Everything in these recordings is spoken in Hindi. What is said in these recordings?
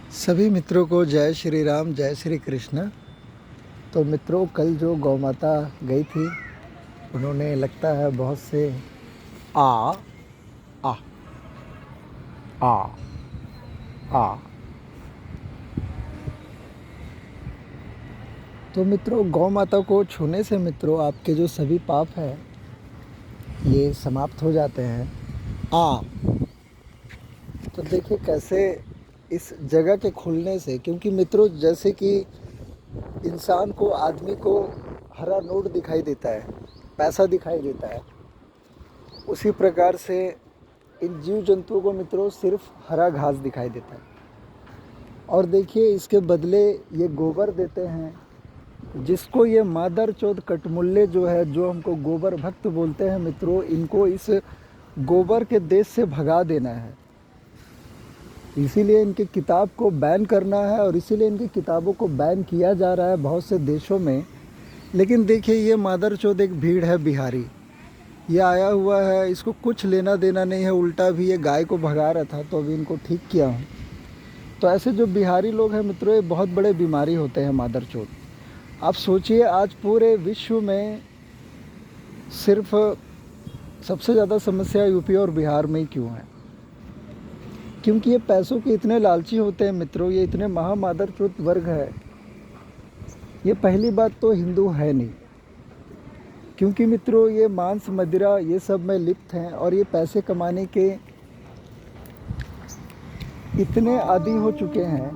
सभी मित्रों को जय श्री राम, जय श्री कृष्ण। तो मित्रों, कल जो गौ माता गई थी, उन्होंने लगता है बहुत से आ आ आ आ तो मित्रों, गौ माता को छूने से मित्रों आपके जो सभी पाप हैं ये समाप्त हो जाते हैं। आ तो देखिए कैसे इस जगह के खुलने से, क्योंकि मित्रों जैसे कि इंसान को, आदमी को हरा नोट दिखाई देता है, पैसा दिखाई देता है, उसी प्रकार से इन जीव जंतुओं को मित्रों सिर्फ हरा घास दिखाई देता है। और देखिए इसके बदले ये गोबर देते हैं, जिसको ये मादर चौथ कटमुल्ले जो है, जो हमको गोबर भक्त बोलते हैं मित्रों, इनको इस गोबर के देश से भगा देना है। इसीलिए इनकी किताब को बैन करना है और इसीलिए इनकी किताबों को बैन किया जा रहा है बहुत से देशों में। लेकिन देखिए ये मादर चौथ एक भीड़ है बिहारी, ये आया हुआ है, इसको कुछ लेना देना नहीं है, उल्टा भी ये गाय को भगा रहा था, तो अभी इनको ठीक किया हूँ। तो ऐसे जो बिहारी लोग हैं मित्रों, ये बहुत बड़े बीमारी होते हैं मादर चौथ। आप सोचिए आज पूरे विश्व में सिर्फ सबसे ज़्यादा समस्या यूपी और बिहार में ही क्यों है? क्योंकि ये पैसों के इतने लालची होते हैं मित्रों, ये इतने महामादर चौथ वर्ग है। ये पहली बात तो हिंदू है नहीं, क्योंकि मित्रों ये मांस मदिरा ये सब में लिप्त हैं और ये पैसे कमाने के इतने आदी हो चुके हैं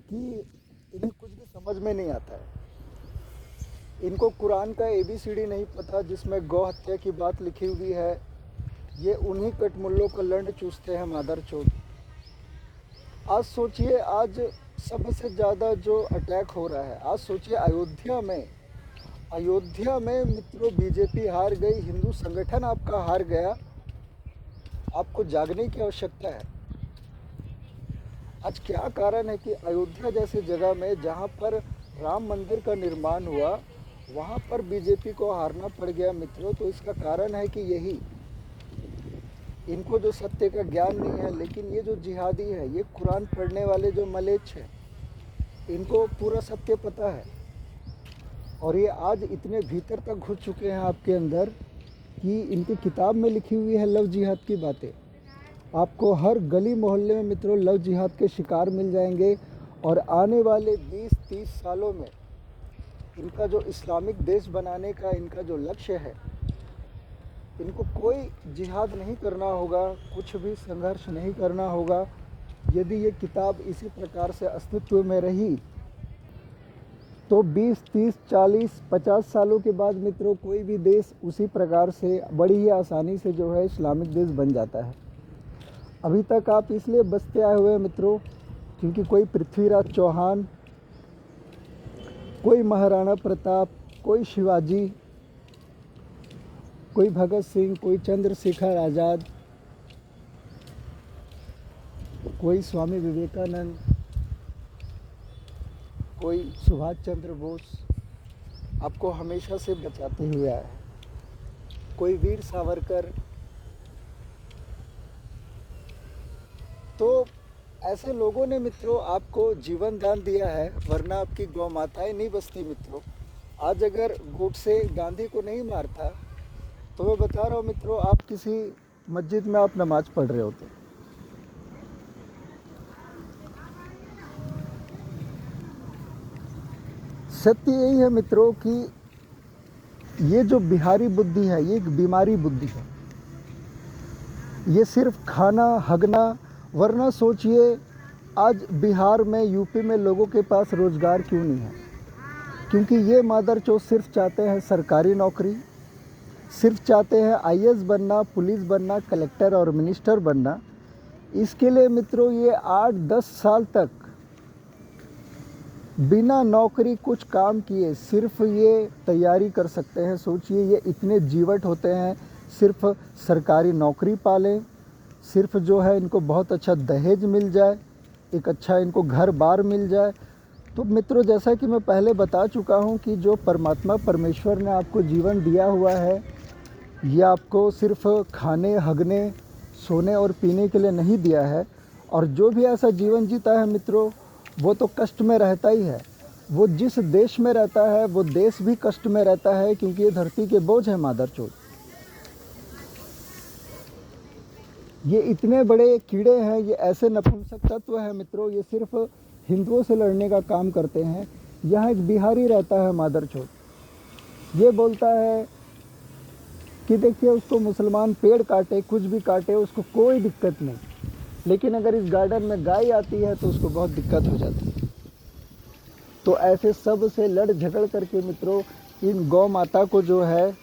कि इन्हें कुछ भी समझ में नहीं आता है। इनको कुरान का ABCD नहीं पता, जिसमें गौ हत्या की बात लिखी हुई है। ये उन्हीं कटमुल्लों का लंड चूसते हैं मादर चौथ। आज सोचिए, आज सबसे ज़्यादा जो अटैक हो रहा है, आज सोचिए अयोध्या में मित्रों बीजेपी हार गई, हिंदू संगठन आपका हार गया। आपको जागने की आवश्यकता है। आज क्या कारण है कि अयोध्या जैसे जगह में, जहाँ पर राम मंदिर का निर्माण हुआ, वहाँ पर बीजेपी को हारना पड़ गया मित्रों? तो इसका कारण है कि यही, इनको जो सत्य का ज्ञान नहीं है। लेकिन ये जो जिहादी है, ये कुरान पढ़ने वाले जो मलेच्छ हैं, इनको पूरा सत्य पता है। और ये आज इतने भीतर तक घुस चुके हैं आपके अंदर कि इनकी किताब में लिखी हुई है लव जिहाद की बातें। आपको हर गली मोहल्ले में मित्रों लव जिहाद के शिकार मिल जाएंगे। और आने वाले 20-30 सालों में इनका जो इस्लामिक देश बनाने का इनका जो लक्ष्य है, इनको कोई जिहाद नहीं करना होगा, कुछ भी संघर्ष नहीं करना होगा। यदि ये किताब इसी प्रकार से अस्तित्व में रही तो 20, 30, 40, 50 सालों के बाद मित्रों कोई भी देश उसी प्रकार से बड़ी ही आसानी से जो है इस्लामिक देश बन जाता है। अभी तक आप इसलिए बचते आए हुए हैं मित्रों, क्योंकि कोई पृथ्वीराज चौहान, कोई महाराणा प्रताप, कोई शिवाजी, कोई भगत सिंह, कोई चंद्रशेखर आज़ाद, कोई स्वामी विवेकानंद, कोई सुभाष चंद्र बोस आपको हमेशा से बचाते हुए आया है, कोई वीर सावरकर। तो ऐसे लोगों ने मित्रों आपको जीवन दान दिया है, वरना आपकी गौ माताएं नहीं बचती मित्रों। आज अगर गोडसे गांधी को नहीं मारता, तो मैं बता रहा हूँ मित्रों, आप किसी मस्जिद में आप नमाज पढ़ रहे होते। सत्य यही है मित्रों कि ये जो बिहारी बुद्धि है, ये एक बीमारी बुद्धि है। ये सिर्फ खाना हगना, वरना सोचिए आज बिहार में, यूपी में लोगों के पास रोज़गार क्यों नहीं है? क्योंकि ये मादर चौथ सिर्फ चाहते हैं सरकारी नौकरी, सिर्फ चाहते हैं IAS बनना, पुलिस बनना, कलेक्टर और मिनिस्टर बनना। इसके लिए मित्रों ये 8-10 साल तक बिना नौकरी कुछ काम किए सिर्फ ये तैयारी कर सकते हैं। सोचिए ये इतने जीवट होते हैं, सिर्फ सरकारी नौकरी पालें, सिर्फ जो है इनको बहुत अच्छा दहेज मिल जाए, एक अच्छा इनको घर बार मिल जाए। तो मित्रों जैसा कि मैं पहले बता चुका हूँ कि जो परमात्मा परमेश्वर ने आपको जीवन दिया हुआ है, ये आपको सिर्फ खाने हगने सोने और पीने के लिए नहीं दिया है, और जो भी ऐसा जीवन जीता है मित्रों, वो तो कष्ट में रहता ही है। वो जिस देश में रहता है वो देश भी कष्ट में रहता है, क्योंकि ये धरती के बोझ है मादरचोद। ये इतने बड़े कीड़े हैं, ये ऐसे नपुंसक तत्व हैं मित्रों, ये सिर्फ हिंदुओं से लड़ने का काम करते हैं। यहाँ एक बिहारी रहता है मादरचोद, ये बोलता है कि देखिए उसको मुसलमान पेड़ काटे, कुछ भी काटे, उसको कोई दिक्कत नहीं, लेकिन अगर इस गार्डन में गाय आती है तो उसको बहुत दिक्कत हो जाती है। तो ऐसे सब से लड़ झगड़ करके मित्रों इन गौ माता को जो है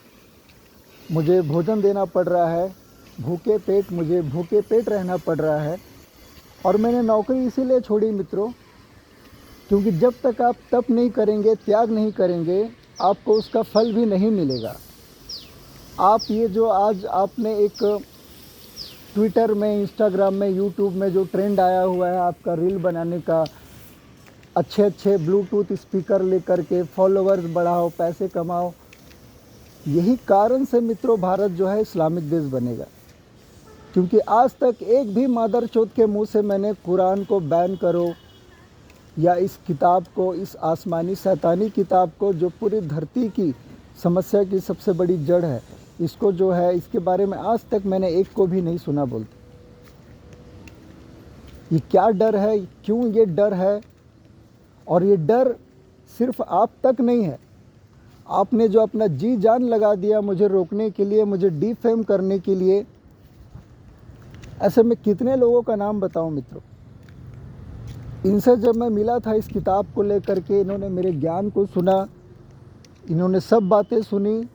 मुझे भोजन देना पड़ रहा है, मुझे भूखे पेट रहना पड़ रहा है। और मैंने नौकरी इसीलिए छोड़ी मित्रों, क्योंकि जब तक आप तप नहीं करेंगे, त्याग नहीं करेंगे, आपको उसका फल भी नहीं मिलेगा। आप ये जो आज आपने एक ट्विटर में, इंस्टाग्राम में, यूट्यूब में जो ट्रेंड आया हुआ है आपका रील बनाने का, अच्छे अच्छे ब्लूटूथ स्पीकर लेकर के फॉलोअर्स बढ़ाओ, पैसे कमाओ, यही कारण से मित्रों भारत जो है इस्लामिक देश बनेगा। क्योंकि आज तक एक भी मादरचोद के मुंह से मैंने कुरान को बैन करो, या इस किताब को, इस आसमानी शैतानी किताब को, जो पूरी धरती की समस्या की सबसे बड़ी जड़ है, इसको जो है, इसके बारे में आज तक मैंने एक को भी नहीं सुना बोलते। ये क्या डर है, क्यों ये डर है? और ये डर सिर्फ आप तक नहीं है, आपने जो अपना जी जान लगा दिया मुझे रोकने के लिए, मुझे डिफेम करने के लिए। ऐसे में कितने लोगों का नाम बताऊं मित्रों। इनसे जब मैं मिला था इस किताब को लेकर के, इन्होंने मेरे ज्ञान को सुना, इन्होंने सब बातें सुनी,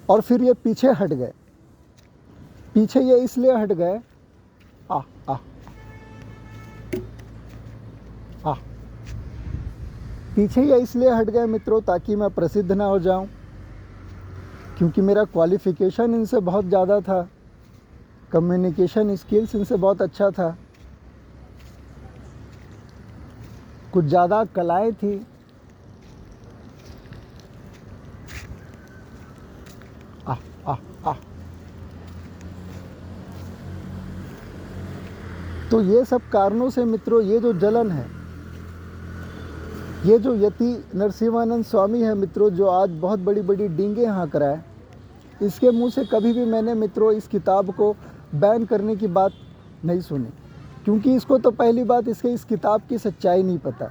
और फिर ये पीछे हट गए। पीछे ये इसलिए हट गए, पीछे ये इसलिए हट गए मित्रों ताकि मैं प्रसिद्ध ना हो जाऊं, क्योंकि मेरा क्वालिफ़िकेशन इनसे बहुत ज़्यादा था, कम्युनिकेशन स्किल्स इनसे बहुत अच्छा था, कुछ ज़्यादा कलाएं थी। तो ये सब कारणों से मित्रों ये जो जलन है, ये जो यति नरसिंहानंद स्वामी है मित्रों, जो आज बहुत बड़ी बड़ी डींगे हाँक रहा है, इसके मुंह से कभी भी मैंने मित्रों इस किताब को बैन करने की बात नहीं सुनी, क्योंकि इसको तो पहली बात इस किताब की सच्चाई नहीं पता।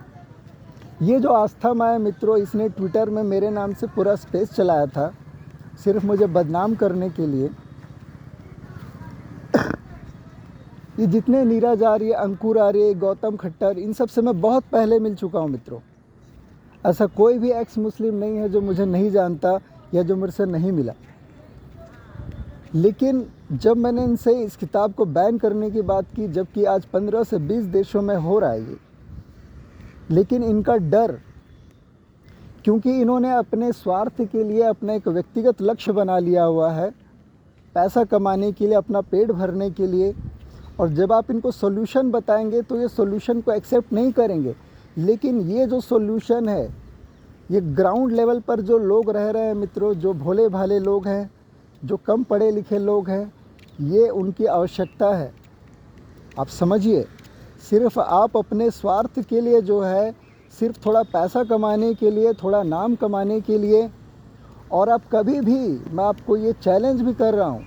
ये जो आस्था माया मित्रों, इसने ट्विटर में मेरे नाम से पूरा स्पेस चलाया था, सिर्फ मुझे बदनाम करने के लिए। ये जितने नीरज आर्य, अंकुर आर्य, गौतम खट्टर, इन सब से मैं बहुत पहले मिल चुका हूँ मित्रों। ऐसा कोई भी एक्स मुस्लिम नहीं है जो मुझे नहीं जानता या जो मेरे से नहीं मिला। लेकिन जब मैंने इनसे इस किताब को बैन करने की बात की, जबकि आज 15 से 20 देशों में हो रहा है ये, लेकिन इनका डर, क्योंकि इन्होंने अपने स्वार्थ के लिए अपना एक व्यक्तिगत लक्ष्य बना लिया हुआ है, पैसा कमाने के लिए, अपना पेट भरने के लिए। और जब आप इनको सॉल्यूशन बताएंगे तो ये सॉल्यूशन को एक्सेप्ट नहीं करेंगे। लेकिन ये जो सॉल्यूशन है, ये ग्राउंड लेवल पर जो लोग रह रहे हैं मित्रों, जो भोले भाले लोग हैं, जो कम पढ़े लिखे लोग हैं, ये उनकी आवश्यकता है। आप समझिए, सिर्फ आप अपने स्वार्थ के लिए जो है, सिर्फ थोड़ा पैसा कमाने के लिए, थोड़ा नाम कमाने के लिए, और आप कभी भी, मैं आपको ये चैलेंज भी कर रहा हूँ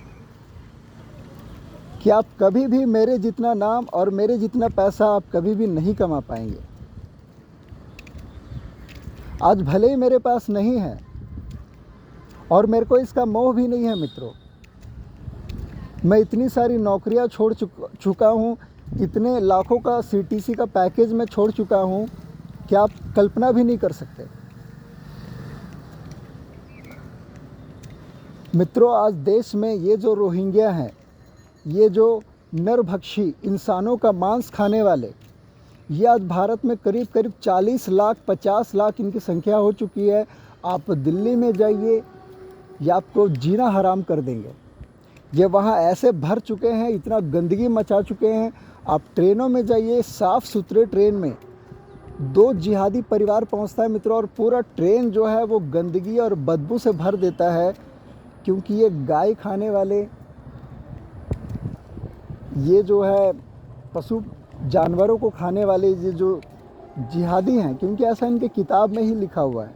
कि आप कभी भी मेरे जितना नाम और मेरे जितना पैसा आप कभी भी नहीं कमा पाएंगे। आज भले ही मेरे पास नहीं है और मेरे को इसका मोह भी नहीं है मित्रों। मैं इतनी सारी नौकरियां छोड़ चुका हूँ, इतने लाखों का सीटीसी का पैकेज मैं छोड़ चुका हूँ कि आप कल्पना भी नहीं कर सकते। मित्रों, आज देश में ये जो रोहिंग्या हैं, ये जो नरभक्षी, इंसानों का मांस खाने वाले, ये आज भारत में करीब करीब 40 लाख 50 लाख इनकी संख्या हो चुकी है। आप दिल्ली में जाइए, ये आपको जीना हराम कर देंगे। ये वहाँ ऐसे भर चुके हैं, इतना गंदगी मचा चुके हैं। आप ट्रेनों में जाइए, साफ़ सुथरे ट्रेन में 2 जिहादी परिवार पहुँचता है मित्रों, और पूरा ट्रेन जो है वो गंदगी और बदबू से भर देता है, क्योंकि ये गाय खाने वाले, ये जो है पशु जानवरों को खाने वाले ये जो जिहादी हैं, क्योंकि ऐसा इनके किताब में ही लिखा हुआ है।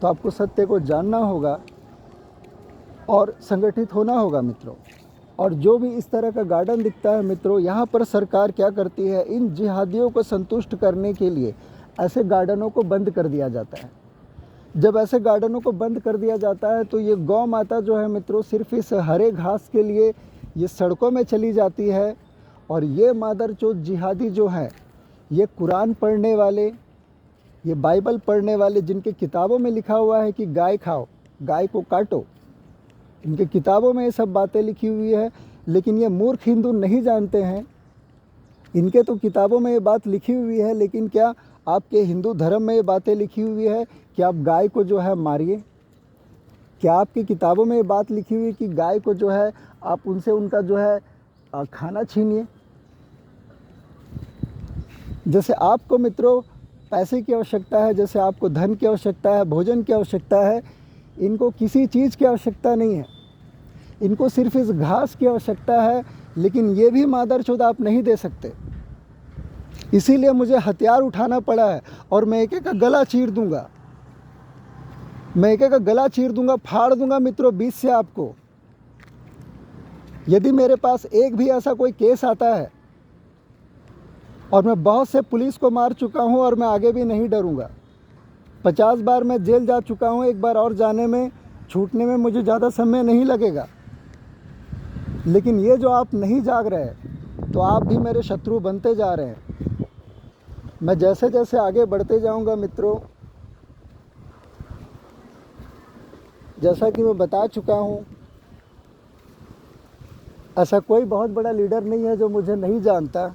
तो आपको सत्य को जानना होगा और संगठित होना होगा मित्रों। और जो भी इस तरह का गार्डन दिखता है मित्रों, यहाँ पर सरकार क्या करती है, इन जिहादियों को संतुष्ट करने के लिए ऐसे गार्डनों को बंद कर दिया जाता है। जब ऐसे गार्डनों को बंद कर दिया जाता है तो ये गौ माता जो है मित्रों सिर्फ इस हरे घास के लिए ये सड़कों में चली जाती है। और ये मादरचोद जिहादी जो है, ये कुरान पढ़ने वाले, ये बाइबल पढ़ने वाले, जिनके किताबों में लिखा हुआ है कि गाय खाओ, गाय को काटो, इनके किताबों में ये सब बातें लिखी हुई है। लेकिन ये मूर्ख हिंदू नहीं जानते हैं, इनके तो किताबों में ये बात लिखी हुई है, लेकिन क्या आपके हिंदू धर्म में ये बातें लिखी हुई है कि आप गाय को जो है मारिए? क्या आपकी किताबों में ये बात लिखी हुई है कि गाय को जो है आप उनसे उनका जो है खाना छीनिए? जैसे आपको मित्रों पैसे की आवश्यकता है, जैसे आपको धन की आवश्यकता है, भोजन की आवश्यकता है, इनको किसी चीज़ की आवश्यकता नहीं है, इनको सिर्फ इस घास की आवश्यकता है। लेकिन ये भी मादरचोद आप नहीं दे सकते, इसीलिए मुझे हथियार उठाना पड़ा है। और मैं एक एक का गला चीर दूंगा, मैं एक एक का गला चीर दूंगा, फाड़ दूंगा मित्रों बीच से आपको। यदि मेरे पास एक भी ऐसा कोई केस आता है, और मैं बहुत से पुलिस को मार चुका हूं और मैं आगे भी नहीं डरूंगा। 50 बार मैं जेल जा चुका हूं, एक बार और जाने में, छूटने में मुझे ज़्यादा समय नहीं लगेगा। लेकिन ये जो आप नहीं जाग रहे, तो आप भी मेरे शत्रु बनते जा रहे हैं। मैं जैसे जैसे आगे बढ़ते जाऊंगा मित्रों, जैसा कि मैं बता चुका हूं, ऐसा कोई बहुत बड़ा लीडर नहीं है जो मुझे नहीं जानता,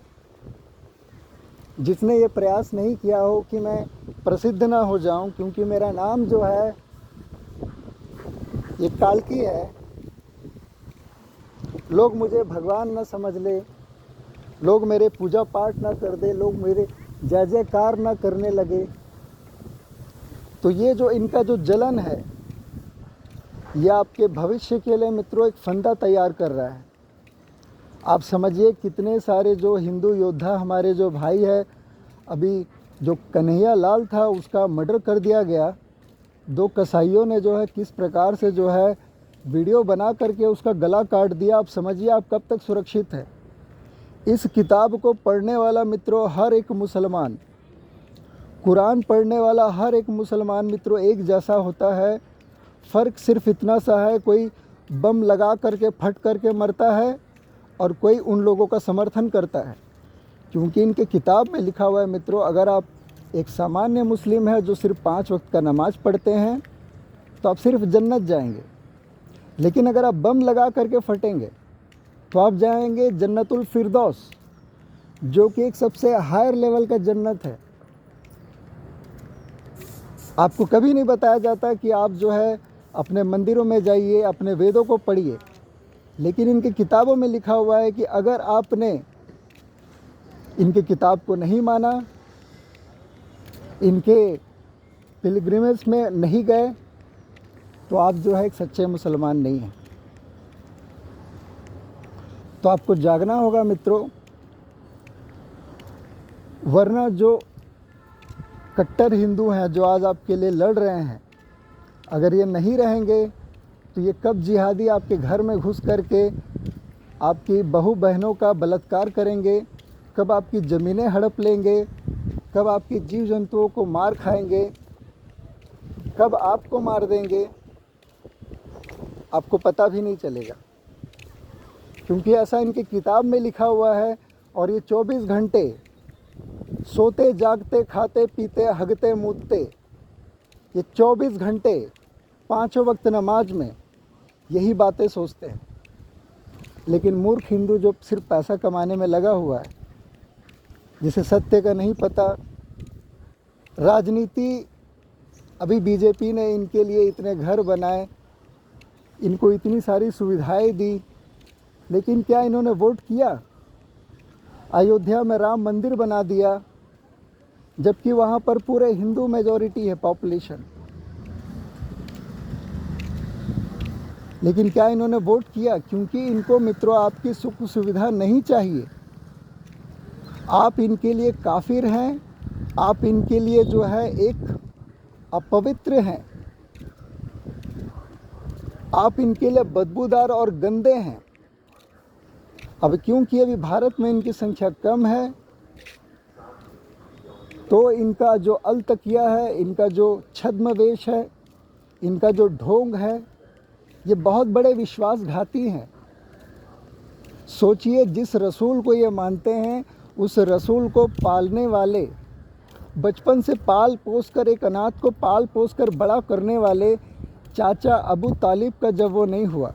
जिसने ये प्रयास नहीं किया हो कि मैं प्रसिद्ध ना हो जाऊं। क्योंकि मेरा नाम जो है ये कालकी है, लोग मुझे भगवान ना समझ ले, लोग मेरे पूजा पाठ ना कर दे, लोग मेरे जय जयकार ना करने लगे। तो ये जो इनका जो जलन है, ये आपके भविष्य के लिए मित्रों एक फंदा तैयार कर रहा है। आप समझिए कितने सारे जो हिंदू योद्धा हमारे जो भाई है, अभी जो कन्हैया लाल था उसका मर्डर कर दिया गया, 2 कसाईयों ने जो है किस प्रकार से जो है वीडियो बना करके उसका गला काट दिया। आप समझिए आप कब तक सुरक्षित है। इस किताब को पढ़ने वाला मित्रों हर एक मुसलमान, कुरान पढ़ने वाला हर एक मुसलमान मित्रों एक जैसा होता है। फ़र्क सिर्फ इतना सा है, कोई बम लगा करके फट करके मरता है और कोई उन लोगों का समर्थन करता है। क्योंकि इनके किताब में लिखा हुआ है मित्रों, अगर आप एक सामान्य मुस्लिम है जो सिर्फ 5 वक्त का नमाज़ पढ़ते हैं तो आप सिर्फ जन्नत जाएंगे। लेकिन अगर आप बम लगा करके फटेंगे तो आप जाएंगे जन्नतुल फिरदौस, जो कि एक सबसे हायर लेवल का जन्नत है। आपको कभी नहीं बताया जाता कि आप जो है अपने मंदिरों में जाइए, अपने वेदों को पढ़िए। लेकिन इनकी किताबों में लिखा हुआ है कि अगर आपने इनके किताब को नहीं माना, इनके पिलग्रिमेज में नहीं गए, तो आप जो है एक सच्चे मुसलमान नहीं हैं। तो आपको जागना होगा मित्रों, वरना जो कट्टर हिंदू हैं जो आज आपके लिए लड़ रहे हैं, अगर ये नहीं रहेंगे तो ये कब जिहादी आपके घर में घुस करके आपकी बहू बहनों का बलात्कार करेंगे, कब आपकी ज़मीनें हड़प लेंगे, कब आपकी जीव जंतुओं को मार खाएंगे, कब आपको मार देंगे, आपको पता भी नहीं चलेगा। क्योंकि ऐसा इनकी किताब में लिखा हुआ है। और ये 24 घंटे सोते जागते खाते पीते हगते मूतते, ये 24 घंटे 5 वक्त नमाज में यही बातें सोचते हैं। लेकिन मूर्ख हिंदू जो सिर्फ पैसा कमाने में लगा हुआ है, जिसे सत्य का नहीं पता, राजनीति, अभी बीजेपी ने इनके लिए इतने घर बनाए, इनको इतनी सारी सुविधाएं दी, लेकिन क्या इन्होंने वोट किया? अयोध्या में राम मंदिर बना दिया, जबकि वहाँ पर पूरे हिंदू मेजॉरिटी है पॉपुलेशन। लेकिन क्या इन्होंने वोट किया? क्योंकि इनको मित्रों आपकी सुख सुविधा नहीं चाहिए। आप इनके लिए काफिर हैं, आप इनके लिए जो है एक अपवित्र हैं, आप इनके लिए बदबूदार और गंदे हैं। अब क्योंकि अभी भारत में इनकी संख्या कम है, तो इनका जो अलतकिया है, इनका जो छद्मवेश है, इनका जो ढोंग है, ये बहुत बड़े विश्वासघाती हैं। सोचिए, जिस रसूल को ये मानते हैं, उस रसूल को पालने वाले, बचपन से पाल पोस कर, एक अनाथ को पाल पोस कर बड़ा करने वाले चाचा अबू तालिब का जब वो नहीं हुआ,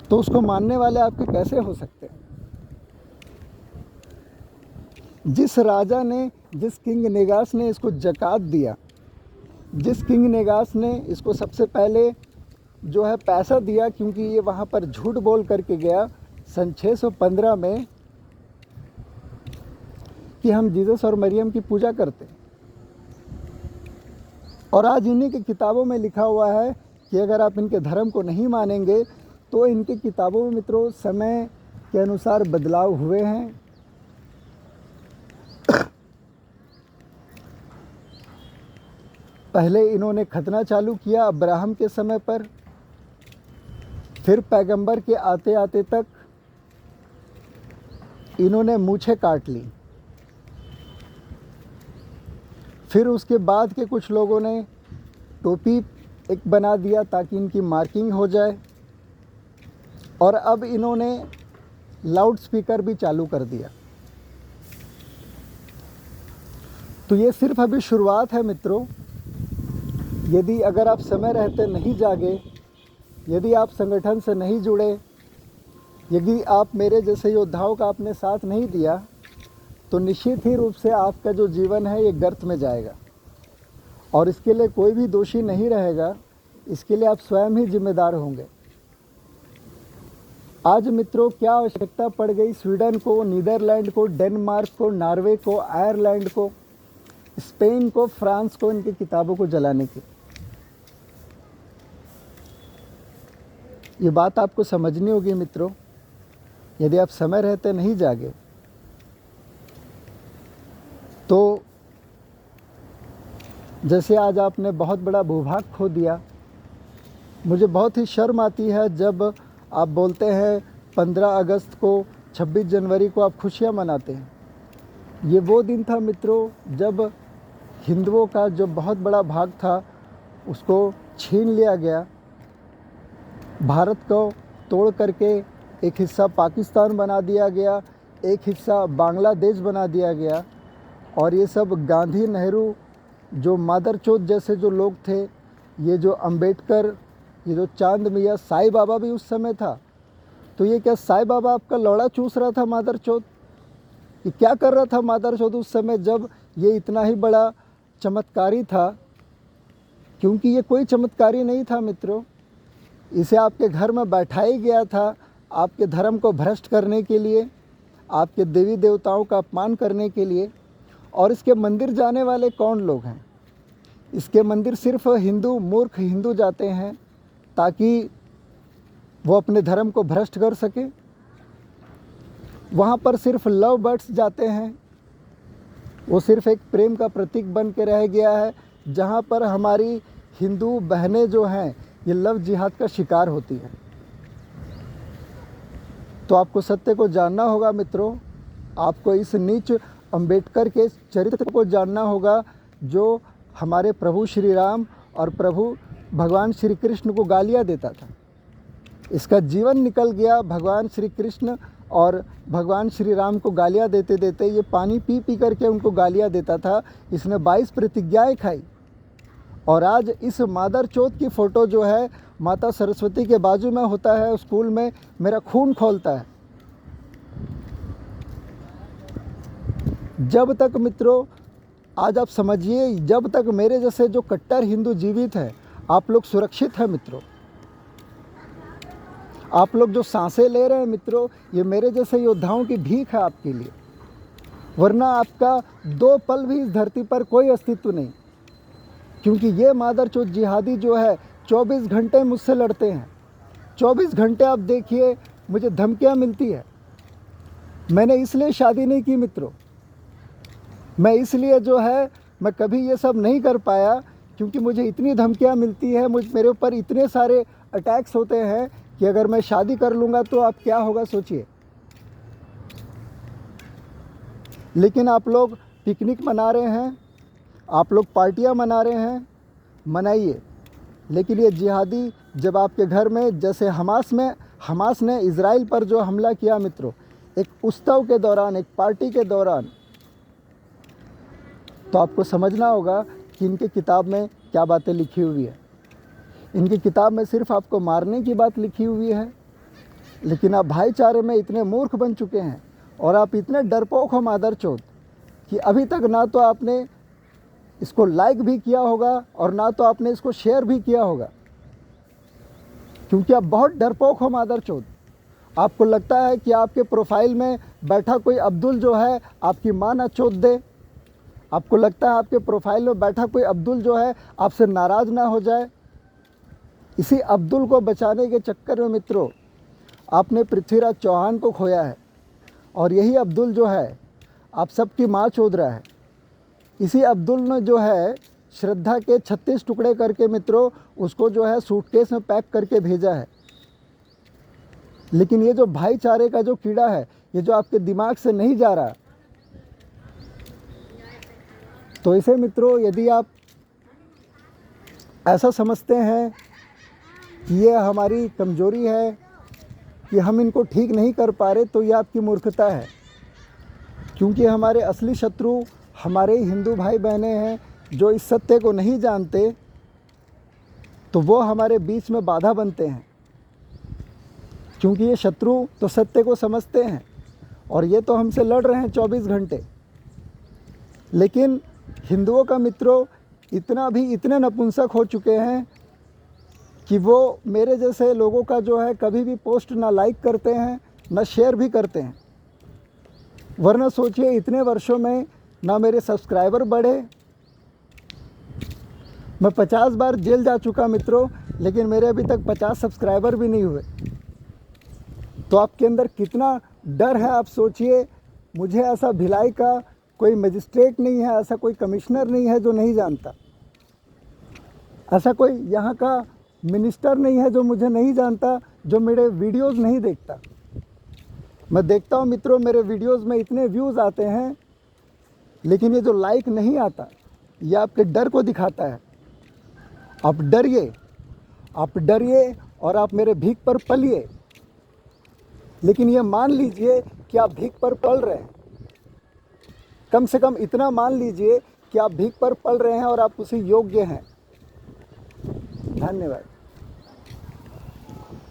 तो उसको मानने वाले आपके कैसे हो सकते हैं? जिस राजा ने, जिस किंग नेगास ने इसको ज़कात दिया, जिस किंग नेगास ने इसको सबसे पहले जो है पैसा दिया, क्योंकि ये वहाँ पर झूठ बोल करके गया सन 615 में कि हम जीसस और मरियम की पूजा करते हैं। और आज इन्हीं की किताबों में लिखा हुआ है कि अगर आप इनके धर्म को नहीं मानेंगे, तो इनकी किताबों में मित्रों समय के अनुसार बदलाव हुए हैं। पहले इन्होंने खतना चालू किया अब्राहम के समय पर, फिर पैगंबर के आते आते तक इन्होंने मूछें काट ली। फिर उसके बाद के कुछ लोगों ने टोपी एक बना दिया ताकि इनकी मार्किंग हो जाए, और अब इन्होंने लाउड स्पीकर भी चालू कर दिया। तो ये सिर्फ अभी शुरुआत है मित्रों। यदि अगर आप समय रहते नहीं जागे, यदि आप संगठन से नहीं जुड़े, यदि आप मेरे जैसे योद्धाओं का आपने साथ नहीं दिया, तो निश्चित ही रूप से आपका जो जीवन है ये गर्त में जाएगा, और इसके लिए कोई भी दोषी नहीं रहेगा। इसके लिए आप स्वयं ही जिम्मेदार होंगे। आज मित्रों क्या आवश्यकता पड़ गई स्वीडन को, नीदरलैंड को, डेनमार्क को, नॉर्वे को, आयरलैंड को, स्पेन को, फ्रांस को इनकी किताबों को जलाने की? ये बात आपको समझनी होगी मित्रों। यदि आप समय रहते नहीं जागे, तो जैसे आज आपने बहुत बड़ा भूभाग खो दिया। मुझे बहुत ही शर्म आती है जब आप बोलते हैं 15 अगस्त को, 26 जनवरी को आप खुशियां मनाते हैं। ये वो दिन था मित्रों जब हिंदुओं का जो बहुत बड़ा भाग था उसको छीन लिया गया। भारत को तोड़ करके एक हिस्सा पाकिस्तान बना दिया गया, एक हिस्सा बांग्लादेश बना दिया गया। और ये सब गांधी, नेहरू, जो मादरचोद जैसे जो लोग थे, ये जो अंबेडकर, ये जो चांद मियाँ, साईं बाबा भी उस समय था। तो ये क्या साईं बाबा आपका लौड़ा चूस रहा था मादरचोद? ये क्या कर रहा था मादरचोद उस समय जब ये इतना ही बड़ा चमत्कारी था? क्योंकि ये कोई चमत्कारी नहीं था मित्रों। इसे आपके घर में बैठाया गया था आपके धर्म को भ्रष्ट करने के लिए, आपके देवी देवताओं का अपमान करने के लिए। और इसके मंदिर जाने वाले कौन लोग हैं? इसके मंदिर सिर्फ हिंदू, मूर्ख हिंदू जाते हैं ताकि वो अपने धर्म को भ्रष्ट कर सके। वहाँ पर सिर्फ लव बर्ड्स जाते हैं, वो सिर्फ एक प्रेम का प्रतीक बन के रह गया है, जहाँ पर हमारी हिंदू बहनें जो हैं ये लव जिहाद का शिकार होती हैं। तो आपको सत्य को जानना होगा मित्रों। आपको इस नीच अंबेडकर के चरित्र को जानना होगा, जो हमारे प्रभु श्री राम और प्रभु भगवान श्री कृष्ण को गालियाँ देता था। इसका जीवन निकल गया भगवान श्री कृष्ण और भगवान श्री राम को गालियाँ देते देते। ये पानी पी पी करके उनको गालियाँ देता था। इसने 22 प्रतिज्ञाएँ खाई, और आज इस मादरचोद की फ़ोटो जो है माता सरस्वती के बाजू में होता है स्कूल में, मेरा खून खौलता है। जब तक मित्रों, आज आप समझिए, जब तक मेरे जैसे जो कट्टर हिंदू जीवित हैं, आप लोग सुरक्षित हैं मित्रों। आप लोग जो सांसें ले रहे हैं मित्रों, ये मेरे जैसे योद्धाओं की भीख है आपके लिए। वरना आपका 2 पल भी इस धरती पर कोई अस्तित्व नहीं। क्योंकि ये मादरचोद जिहादी जो है, 24 घंटे मुझसे लड़ते हैं। 24 घंटे आप देखिए मुझे धमकियां मिलती है। मैंने इसलिए शादी नहीं की मित्रों, मैं इसलिए जो है मैं कभी ये सब नहीं कर पाया क्योंकि मुझे इतनी धमकियां मिलती है, मेरे ऊपर इतने सारे अटैक्स होते हैं कि अगर मैं शादी कर लूँगा तो आप क्या होगा सोचिए। लेकिन आप लोग पिकनिक मना रहे हैं, आप लोग पार्टियां मना रहे हैं, मनाइए। लेकिन ये जिहादी जब आपके घर में, जैसे हमास ने इज़राइल पर जो हमला किया मित्रों, एक उत्सव के दौरान, एक पार्टी के दौरान, तो आपको समझना होगा कि इनकी किताब में क्या बातें लिखी हुई है। इनकी किताब में सिर्फ आपको मारने की बात लिखी हुई है, लेकिन आप भाईचारे में इतने मूर्ख बन चुके हैं और आप इतने डरपोक हो मादरचोद कि अभी तक ना तो आपने इसको लाइक भी किया होगा और ना तो आपने इसको शेयर भी किया होगा, क्योंकि आप बहुत डरपोक हो मादरचोद। आपको लगता है कि आपके प्रोफाइल में बैठा कोई अब्दुल जो है आपकी मां ना चोद दे। आपको लगता है आपके प्रोफाइल में बैठा कोई अब्दुल जो है आपसे नाराज़ ना हो जाए। इसी अब्दुल को बचाने के चक्कर में मित्रों आपने पृथ्वीराज चौहान को खोया है, और यही अब्दुल जो है आप सबकी माँ चोद रहा है। इसी अब्दुल ने जो है श्रद्धा के 36 टुकड़े करके मित्रों उसको जो है सूटकेस में पैक करके भेजा है। लेकिन ये जो भाईचारे का जो कीड़ा है, ये जो आपके दिमाग से नहीं जा रहा, तो इसे मित्रों यदि आप ऐसा समझते हैं कि ये हमारी कमज़ोरी है कि हम इनको ठीक नहीं कर पा रहे, तो ये आपकी मूर्खता है। क्योंकि हमारे असली शत्रु हमारे हिंदू भाई बहनें हैं जो इस सत्य को नहीं जानते, तो वो हमारे बीच में बाधा बनते हैं। क्योंकि ये शत्रु तो सत्य को समझते हैं और ये तो हमसे लड़ रहे हैं 24 घंटे। लेकिन हिंदुओं का मित्रों इतने नपुंसक हो चुके हैं कि वो मेरे जैसे लोगों का जो है कभी भी पोस्ट ना लाइक करते हैं ना शेयर भी करते हैं। वरना सोचिए इतने वर्षों में ना मेरे सब्सक्राइबर बढ़े। मैं 50 बार जेल जा चुका मित्रों, लेकिन मेरे अभी तक 50 सब्सक्राइबर भी नहीं हुए। तो आपके अंदर कितना डर है आप सोचिए। मुझे ऐसा भिलाई का कोई मजिस्ट्रेट नहीं है, ऐसा कोई कमिश्नर नहीं है जो नहीं जानता, ऐसा कोई यहाँ का मिनिस्टर नहीं है जो मुझे नहीं जानता, जो मेरे वीडियोस नहीं देखता। मैं देखता हूँ मित्रों मेरे वीडियोस में इतने व्यूज़ आते हैं, लेकिन ये जो लाइक नहीं आता ये आपके डर को दिखाता है। आप डरिए और आप मेरे भीख पर पलिए, लेकिन ये मान लीजिए कि आप भीख पर पल रहे हैं। कम से कम इतना मान लीजिए कि आप भीख पर पल रहे हैं और आप उसी योग्य हैं। धन्यवाद।